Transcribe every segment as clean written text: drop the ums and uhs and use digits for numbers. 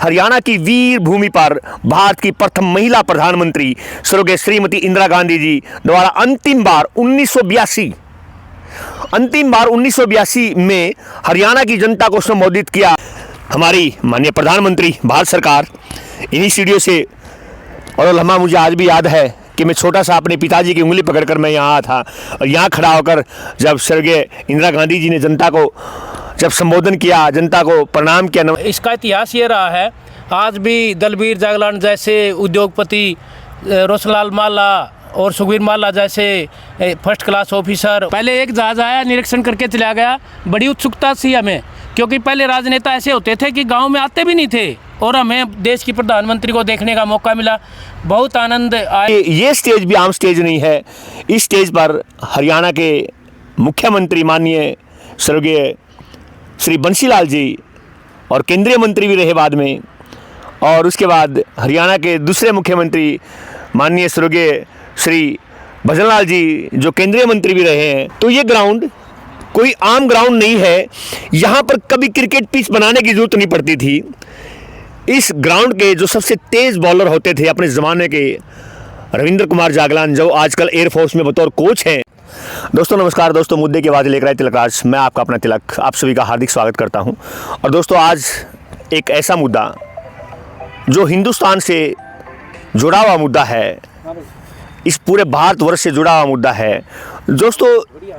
हरियाणा की वीर भूमि पर भारत की प्रथम महिला प्रधानमंत्री स्वर्गीय श्रीमती इंदिरा गांधी जी द्वारा अंतिम बार 1982 में हरियाणा की जनता को संबोधित किया। हमारी माननीय प्रधानमंत्री भारत सरकार इन्हीं सीढ़ियों से, और लम्हा मुझे आज भी याद है कि मैं छोटा सा अपने पिताजी की उंगली पकड़कर मैं यहाँ आया था और यहाँ खड़ा होकर जब स्वर्गीय इंदिरा गांधी जी ने जनता को जब संबोधन किया, जनता को प्रणाम किया। इसका इतिहास ये रहा है, आज भी दलबीर जागलान जैसे उद्योगपति, रोशनलाल माला और सुखबीर माला जैसे फर्स्ट क्लास ऑफिसर, पहले एक जहाज आया निरीक्षण करके चला गया। बड़ी उत्सुकता थी हमें, क्योंकि पहले राजनेता ऐसे होते थे कि गांव में आते भी नहीं थे, और हमें देश की प्रधानमंत्री को देखने का मौका मिला। बहुत आनंद आया। ये स्टेज भी आम स्टेज नहीं है। इस स्टेज पर हरियाणा के मुख्यमंत्री माननीय स्वर्गीय श्री बंसीलाल जी और केंद्रीय मंत्री भी रहे बाद में, और उसके बाद हरियाणा के दूसरे मुख्यमंत्री माननीय स्वर्गीय श्री भजनलाल जी जो केंद्रीय मंत्री भी रहे हैं। तो ये ग्राउंड कोई आम ग्राउंड नहीं है। यहाँ पर कभी क्रिकेट पिच बनाने की जरूरत नहीं पड़ती थी। इस ग्राउंड के जो सबसे तेज बॉलर होते थे अपने ज़माने के, रविंद्र कुमार जागलान, जो आजकल एयरफोर्स में बतौर कोच हैं। दोस्तों नमस्कार। दोस्तों मुद्दे की आवाज़ लेकर आए तिलकराज, मैं आपका अपना तिलक, आप सभी का हार्दिक स्वागत करता हूं। और दोस्तों आज एक ऐसा मुद्दा जो हिंदुस्तान से जुड़ा हुआ मुद्दा है, इस पूरे भारतवर्ष से जुड़ा हुआ मुद्दा है। दोस्तों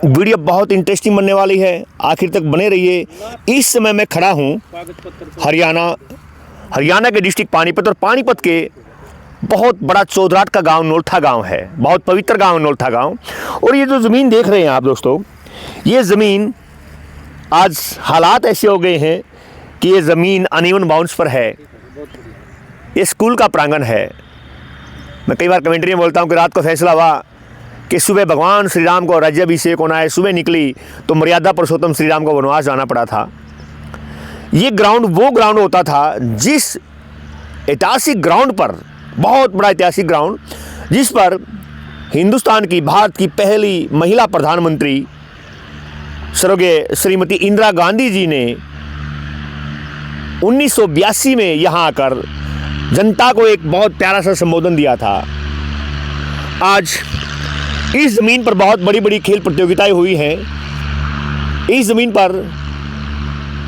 वीडियो बहुत इंटरेस्टिंग बनने वाली है, आखिर तक बने रहिए। इस समय मैं खड़ा हूँ हरियाणा के डिस्ट्रिक्ट पानीपत, और पानीपत के बहुत बड़ा चौधराट का गांव नोल्था गांव है, बहुत पवित्र गांव नोल्था गांव। और ये जो ज़मीन देख रहे हैं आप दोस्तों, ये ज़मीन आज हालात ऐसे हो गए हैं कि ये ज़मीन अनइवन बाउंड्स पर है। ये स्कूल का प्रांगण है। मैं कई बार कमेंट्री में बोलता हूँ कि रात को फैसला हुआ कि सुबह भगवान श्री राम को राज्याभिषेक होना है, सुबह निकली तो मर्यादा पुरुषोत्तम श्री राम को वनवास जाना पड़ा था। ये ग्राउंड वो ग्राउंड होता था जिस ऐतिहासिक ग्राउंड पर, बहुत बड़ा ऐतिहासिक ग्राउंड, जिस पर हिंदुस्तान की, भारत की पहली महिला प्रधानमंत्री स्वर्गीय श्रीमती इंदिरा गांधी जी ने 1982 में यहाँ आकर जनता को एक बहुत प्यारा सा संबोधन दिया था। आज इस ज़मीन पर बहुत बड़ी बड़ी खेल प्रतियोगिताएं हुई हैं। इस ज़मीन पर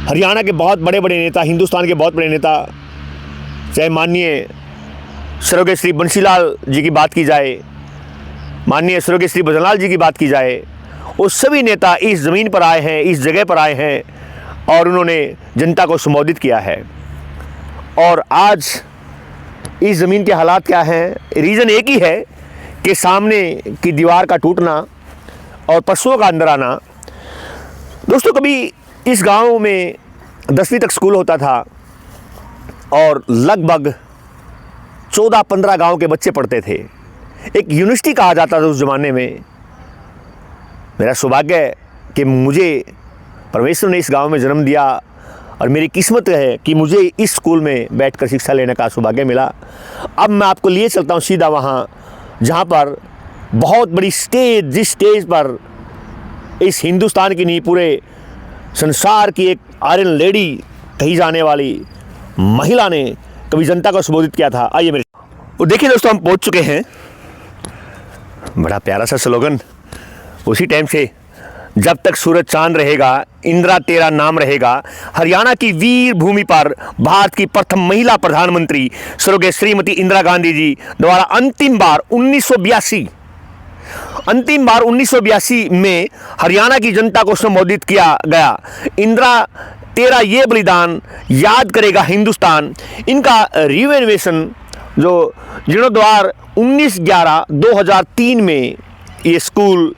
हरियाणा के बहुत बड़े बड़े नेता, हिंदुस्तान के बहुत बड़े नेता, चाहे माननीय स्वर्गीय श्री बंसीलाल जी की बात की जाए, माननीय स्वर्गीय श्री भजनलाल जी की बात की जाए, वो सभी नेता इस ज़मीन पर आए हैं, इस जगह पर आए हैं और उन्होंने जनता को संबोधित किया है। और आज इस ज़मीन के हालात क्या हैं? रीज़न एक ही है कि सामने की दीवार का टूटना और पशुओं का अंदर आना। दोस्तों कभी इस गांव में 10वीं तक स्कूल होता था और लगभग 14-15 गांव के बच्चे पढ़ते थे। एक यूनिवर्सिटी कहा जाता था उस ज़माने में। मेरा सौभाग्य है कि मुझे परमेश्वर ने इस गांव में जन्म दिया और मेरी किस्मत है कि मुझे इस स्कूल में बैठकर शिक्षा लेने का सौभाग्य मिला। अब मैं आपको लिए चलता हूँ सीधा वहाँ जहाँ पर बहुत बड़ी स्टेज, जिस स्टेज पर इस हिंदुस्तान की नहीं पूरे संसार की एक आयरन लेडी कही जाने वाली महिला ने कभी जनता को संबोधित किया था। आइए मेरे और देखिए दोस्तों, हम पहुंच चुके हैं। बड़ा प्यारा सा स्लोगन, उसी टाइम से, जब तक सूरज चांद रहेगा इंदिरा तेरा नाम रहेगा। हरियाणा की वीर भूमि पर भारत की प्रथम महिला प्रधानमंत्री स्वर्गीय श्रीमती इंदिरा गांधी जी द्वारा अंतिम बार 1982 में हरियाणा की जनता को संबोधित किया गया। इंदिरा तेरा ये बलिदान याद करेगा हिंदुस्तान। इनका रिनोवेशन जो जीर्णोद्वार 19/11/2003 में ये स्कूल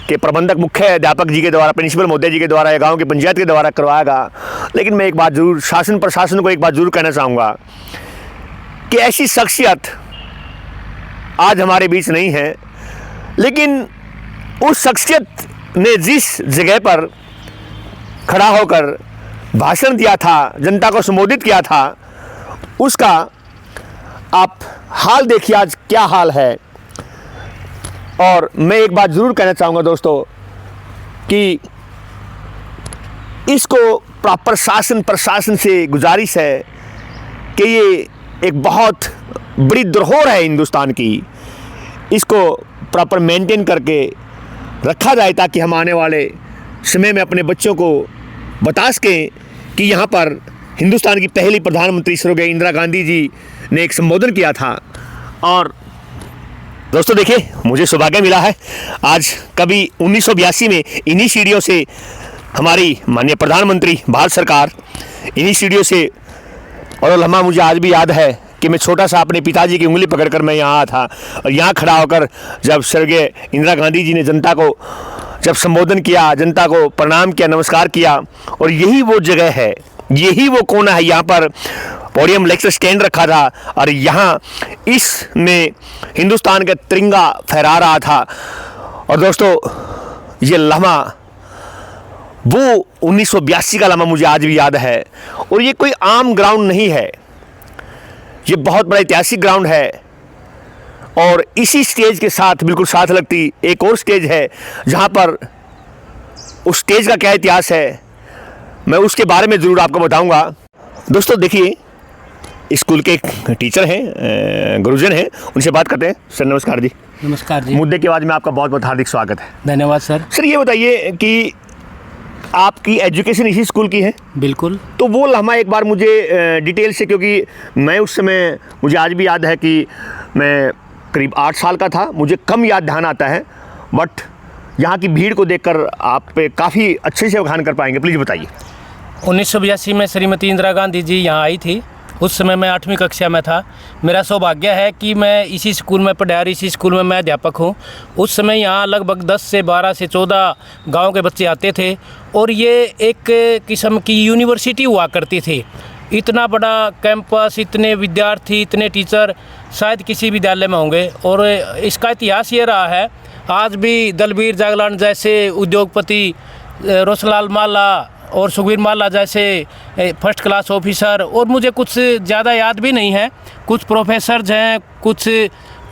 के प्रबंधक, मुख्य अध्यापक जी के द्वारा, प्रिंसिपल महोदय जी के द्वारा या गांव की पंचायत के द्वारा करवाया गया। लेकिन मैं एक बात जरूर शासन प्रशासन को एक बात जरूर कहना चाहूँगा कि ऐसी शख्सियत आज हमारे बीच नहीं है, लेकिन उस शख्सियत ने जिस जगह पर खड़ा होकर भाषण दिया था, जनता को संबोधित किया था, उसका आप हाल देखिए आज क्या हाल है। और मैं एक बात ज़रूर कहना चाहूँगा दोस्तों कि इसको प्रशासन से गुजारिश है कि ये एक बहुत बड़ी धरोहर है हिंदुस्तान की, इसको प्रॉपर मेंटेन करके रखा जाए ताकि हम आने वाले समय में अपने बच्चों को बता सकें कि यहाँ पर हिंदुस्तान की पहली प्रधानमंत्री स्वर्गीय इंदिरा गांधी जी ने एक संबोधन किया था। और दोस्तों देखिए, मुझे सौभाग्य मिला है आज कभी 1982 में इन्हीं सीढ़ियों से हमारी माननीय प्रधानमंत्री भारत सरकार इन्हीं सीढ़ियों से, और लम्हा मुझे आज भी याद है कि मैं छोटा सा अपने पिताजी की उंगली पकड़कर मैं यहाँ आया था और यहाँ खड़ा होकर जब स्वर्गीय इंदिरा गांधी जी ने जनता को जब संबोधन किया, जनता को प्रणाम किया, नमस्कार किया, और यही वो जगह है, यही वो कोना है, यहाँ पर पोडियम लेक्चर स्टैंड रखा था और यहाँ इसमें हिंदुस्तान का तिरंगा फहरा रहा था। और दोस्तों ये लम्हा वो 1982 का लम्हा मुझे आज भी याद है। और ये कोई आम ग्राउंड नहीं है, ये बहुत बड़ा ऐतिहासिक ग्राउंड है। और इसी स्टेज के साथ बिल्कुल साथ लगती एक और स्टेज है जहाँ पर उस स्टेज का क्या इतिहास है मैं उसके बारे में ज़रूर आपको बताऊंगा। दोस्तों देखिए, स्कूल के टीचर हैं, गुरुजन हैं, उनसे बात करते हैं। सर नमस्कार जी। नमस्कार जी। मुद्दे की आवाज़ में आपका बहुत बहुत हार्दिक स्वागत है। धन्यवाद सर। सर ये बताइए कि आपकी एजुकेशन इसी स्कूल की है? बिल्कुल। तो वो लम्हा एक बार मुझे डिटेल से, क्योंकि मैं उस समय, मुझे आज भी याद है कि मैं करीब 8 साल का था, मुझे कम याद ध्यान आता है, बट यहाँ की भीड़ को देखकर आप पे काफ़ी अच्छे से बखान कर पाएंगे, प्लीज़ बताइए। 1982 में श्रीमती इंदिरा गांधी जी यहाँ आई थी। उस समय मैं 8वीं कक्षा में था। मेरा सौभाग्य है कि मैं इसी स्कूल में पढ़ा और इसी स्कूल में मैं अध्यापक हूँ। उस समय यहाँ लगभग 10 से 12 से 14 गांव के बच्चे आते थे और ये एक किस्म की यूनिवर्सिटी हुआ करती थी। इतना बड़ा कैंपस, इतने विद्यार्थी, इतने टीचर शायद किसी विद्यालय में होंगे। और इसका इतिहास ये रहा है, आज भी दलबीर जागलान जैसे उद्योगपति, रोशनलाल माला और सुखवीर माला जैसे फर्स्ट क्लास ऑफिसर, और मुझे कुछ ज़्यादा याद भी नहीं है, कुछ प्रोफेसर्स हैं, कुछ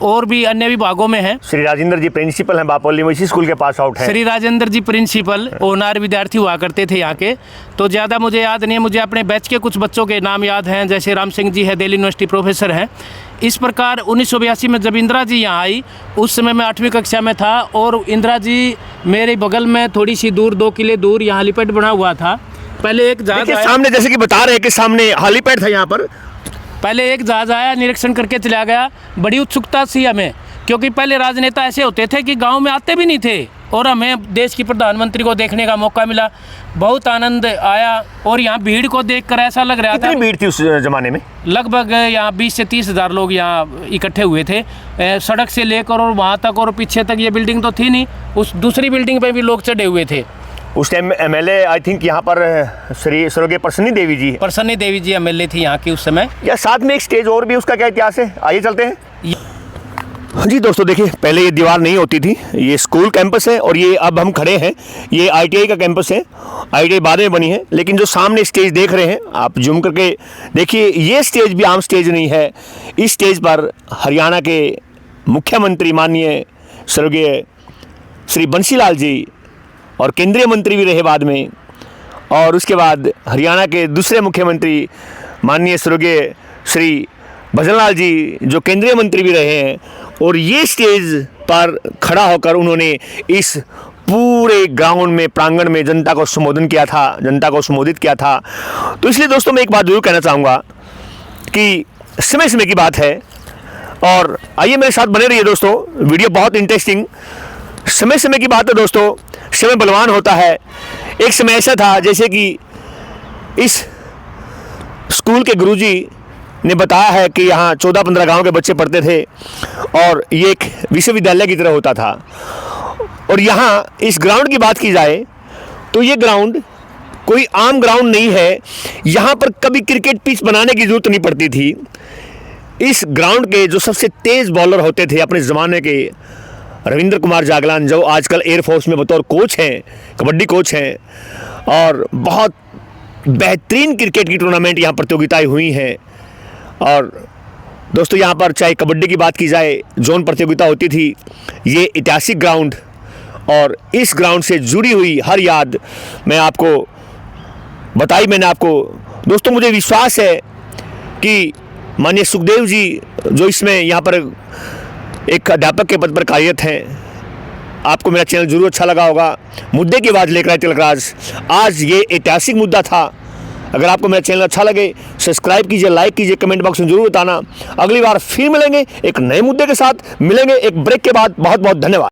और भी अन्य विभागों में हैं। श्री राजेंद्र जी प्रिंसिपल हैं बापोली में, इसी स्कूल के पास आउट है। श्री राजेंद्र जी प्रिंसिपल ओनार विद्यार्थी हुआ करते थे यहाँ के, तो ज़्यादा मुझे याद नहीं है। मुझे अपने बैच के कुछ बच्चों के नाम याद हैं, जैसे राम सिंह जी है, दिल्ली यूनिवर्सिटी प्रोफेसर हैं। इस प्रकार 1982 में जब इंदिरा जी यहाँ आई, उस समय मैं 8वीं कक्षा में था और इंदिरा जी मेरे बगल में थोड़ी सी दूर, 2 किले दूर यहाँ हेलीपैड बना हुआ था। पहले एक जहाज आया, सामने जैसे कि बता रहे हैं कि सामने हेलीपैड था यहाँ पर। पहले एक जहाज आया, निरीक्षण करके चला गया। बड़ी उत्सुकता थी हमें, क्योंकि पहले राजनेता ऐसे होते थे कि गांव में आते भी नहीं थे, और हमें देश की प्रधानमंत्री को देखने का मौका मिला। बहुत आनंद आया और यहाँ भीड़ को देखकर ऐसा लग रहा था। कितनी भीड़ थी उस ज़माने में? लगभग यहाँ 20 से 30 हज़ार लोग यहाँ इकट्ठे हुए थे, सड़क से लेकर और वहाँ तक, और पीछे तक। ये बिल्डिंग तो थी नहीं, उस दूसरी बिल्डिंग पे भी लोग चढ़े हुए थे। उस टाइम एमएलए आई थिंक यहाँ पर श्री स्वर्गीय प्रसन्नी देवी जी एमएलए थी यहाँ की उस समय। या साथ में एक स्टेज और भी, उसका क्या इतिहास है, आइए चलते हैं। जी दोस्तों देखिए, पहले ये दीवार नहीं होती थी, ये स्कूल कैंपस है, और ये अब हम खड़े हैं, ये आईटीआई का कैंपस है। आईटीआई बाद में बनी है, लेकिन जो सामने स्टेज देख रहे हैं आप, जूम करके देखिए, ये स्टेज भी आम स्टेज नहीं है। इस स्टेज पर हरियाणा के मुख्यमंत्री माननीय स्वर्गीय श्री बंसीलाल जी, और केंद्रीय मंत्री भी रहे बाद में, और उसके बाद हरियाणा के दूसरे मुख्यमंत्री माननीय स्वर्गीय श्री भजनलाल जी, जो केंद्रीय मंत्री भी रहे हैं, और ये स्टेज पर खड़ा होकर उन्होंने इस पूरे ग्राउंड में, प्रांगण में जनता को संबोधन किया था, जनता को संबोधित किया था। तो इसलिए दोस्तों मैं एक बात जरूर कहना चाहूँगा कि समय समय की बात है, और आइए मेरे साथ बने रहिए दोस्तों, वीडियो बहुत इंटरेस्टिंग। समय समय की बात है दोस्तों, समय बलवान होता है। एक समय ऐसा था जैसे कि इस स्कूल के गुरुजी ने बताया है कि यहाँ 14-15 गांव के बच्चे पढ़ते थे, और ये एक विश्वविद्यालय की तरह होता था। और यहाँ इस ग्राउंड की बात की जाए तो ये ग्राउंड कोई आम ग्राउंड नहीं है। यहाँ पर कभी क्रिकेट पिच बनाने की ज़रूरत नहीं पड़ती थी। इस ग्राउंड के जो सबसे तेज़ बॉलर होते थे अपने ज़माने के, रविंद्र कुमार जागलान, जो आजकल एयरफोर्स में बतौर कोच हैं, कबड्डी कोच हैं, और बहुत बेहतरीन क्रिकेट की टूर्नामेंट यहाँ प्रतियोगिताएं हुई हैं। और दोस्तों यहाँ पर चाहे कबड्डी की बात की जाए, जोन प्रतियोगिता होती थी। ये ऐतिहासिक ग्राउंड, और इस ग्राउंड से जुड़ी हुई हर याद मैं आपको बताई, मैंने आपको। दोस्तों मुझे विश्वास है कि माननीय सुखदेव जी जो इसमें यहाँ पर एक अध्यापक के पद पर कार्यरत हैं, आपको मेरा चैनल जरूर अच्छा लगा होगा। मुद्दे की आवाज़ लेकर आए तिलक राज। आज ये ऐतिहासिक मुद्दा था। अगर आपको मेरा चैनल अच्छा लगे सब्सक्राइब कीजिए, लाइक कीजिए, कमेंट बॉक्स में जरूर बताना। अगली बार फिर मिलेंगे एक नए मुद्दे के साथ। मिलेंगे एक ब्रेक के बाद। बहुत बहुत धन्यवाद।